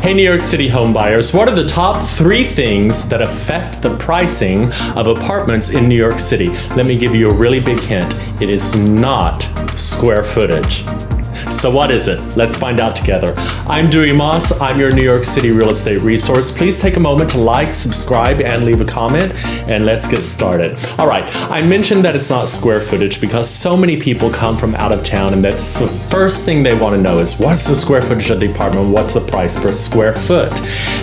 Hey New York City home buyers, what are the top 3 things that affect the pricing of apartments in New York City? Let me give you a really big hint. It is not square footage. So what is it? Let's find out together. I'm Dewey Moss. I'm your New York City real estate resource. Please take a moment to like, subscribe, and leave a comment, and let's get started. All right, I mentioned that it's not square footage because so many people come from out of town, and that's the first thing they want to know is what's the square footage of the apartment? What's the price per square foot?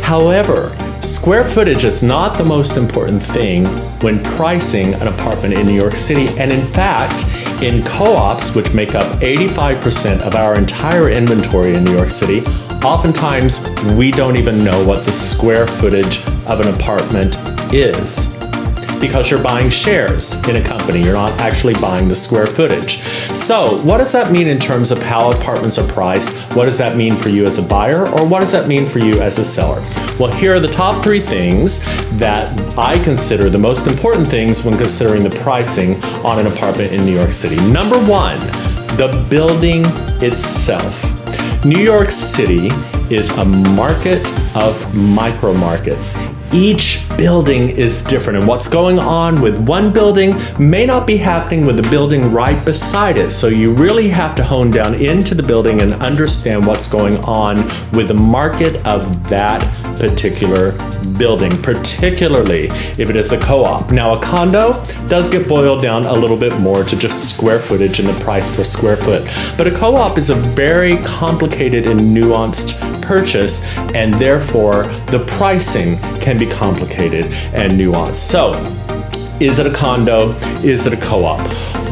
However, square footage is not the most important thing when pricing an apartment in New York City, and in fact, in co-ops, which make up 85% of our entire inventory in New York City, oftentimes we don't even know what the square footage of an apartment is because you're buying shares in a company. You're not actually buying the square footage. So what does that mean in terms of how apartments are priced? What does that mean for you as a buyer, or what does that mean for you as a seller? Well, here are the top 3 things that I consider the most important things when considering the pricing on an apartment in New York City. Number 1, the building itself. New York City is a market of micro markets. Each building is different, and what's going on with one building may not be happening with the building right beside it. So you really have to hone down into the building and understand what's going on with the market of that particular building, particularly if it is a co-op. Now, a condo does get boiled down a little bit more to just square footage and the price per square foot, but a co-op is a very complicated and nuanced purchase, and therefore the pricing can be complicated and nuanced. So, is it a condo? Is it a co-op?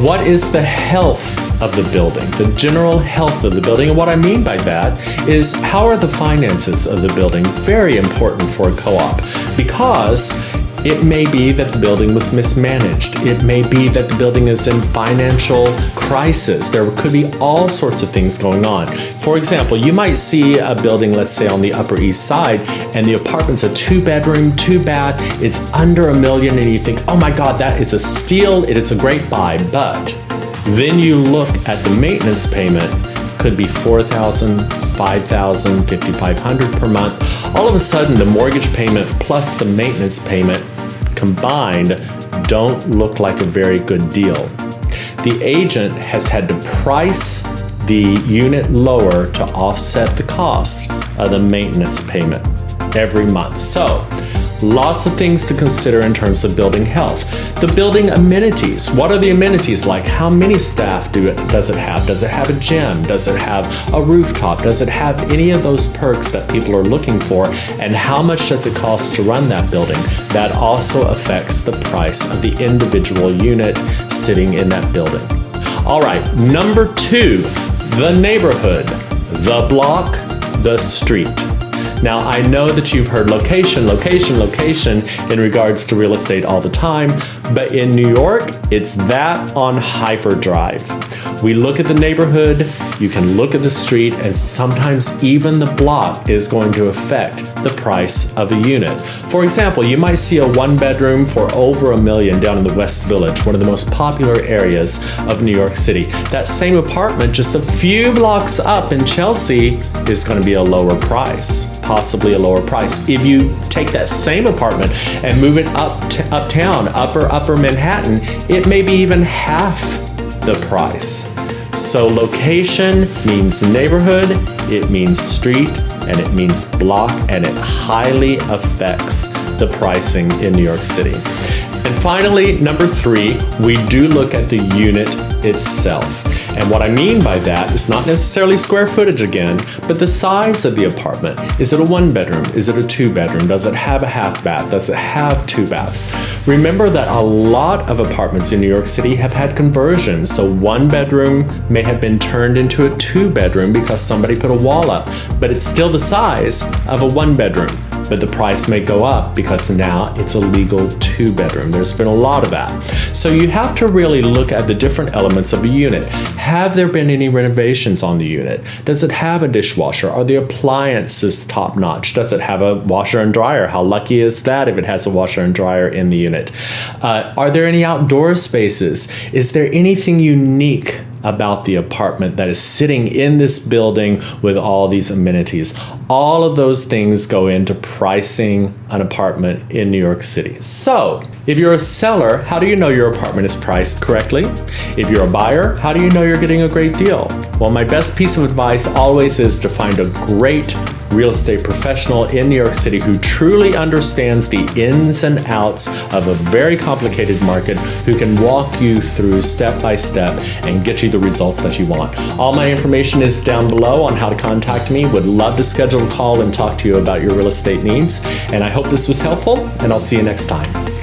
What is the health of the building, the general health of the building? And what I mean by that is, how are the finances of the building? Very important for a co-op, because it may be that the building was mismanaged. It may be that the building is in financial crisis. There could be all sorts of things going on. For example, you might see a building, let's say on the Upper East Side, and the apartment's a 2-bedroom, 2-bath, it's under $1 million, and you think, oh my God, that is a steal, it is a great buy. But then you look at the maintenance payment, could be $4,000, $5,000, $5,500 per month. All of a sudden, the mortgage payment plus the maintenance payment combined don't look like a very good deal. The agent has had to price the unit lower to offset the cost of the maintenance payment every month. So, lots of things to consider in terms of building health. The building amenities. What are the amenities like? How many staff does it have? Does it have a gym? Does it have a rooftop? Does it have any of those perks that people are looking for? And how much does it cost to run that building? That also affects the price of the individual unit sitting in that building. All right, number 2, the neighborhood, the block, the street. Now, I know that you've heard location, location, location in regards to real estate all the time, but in New York, it's that on hyperdrive. We look at the neighborhood, you can look at the street, and sometimes even the block is going to affect the price of a unit. For example, you might see a 1-bedroom for over $1 million down in the West Village, one of the most popular areas of New York City. That same apartment just a few blocks up in Chelsea is going to be a lower price, possibly a lower price. If you take that same apartment and move it uptown, upper Manhattan, it may be even half the price. So location means neighborhood, it means street, and it means block, and it highly affects the pricing in New York City. And finally, number 3, we do look at the unit itself. And what I mean by that is not necessarily square footage again, but the size of the apartment. Is it a 1-bedroom? Is it a 2-bedroom? Does it have a half bath? Does it have 2 baths? Remember that a lot of apartments in New York City have had conversions. So 1-bedroom may have been turned into a 2-bedroom because somebody put a wall up, but it's still the size of a 1-bedroom. But the price may go up because now it's a legal 2-bedroom. There's been a lot of that. So you have to really look at the different elements of a unit. Have there been any renovations on the unit? Does it have a dishwasher? Are the appliances top notch? Does it have a washer and dryer? How lucky is that if it has a washer and dryer in the unit? Are there any outdoor spaces? Is there anything unique about the apartment that is sitting in this building with all these amenities? All of those things go into pricing an apartment in New York City. So, if you're a seller, how do you know your apartment is priced correctly? If you're a buyer, how do you know you're getting a great deal? Well, my best piece of advice always is to find a great real estate professional in New York City who truly understands the ins and outs of a very complicated market, who can walk you through step by step and get you the results that you want. All my information is down below on how to contact me. Would love to schedule a call and talk to you about your real estate needs. And I hope this was helpful, and I'll see you next time.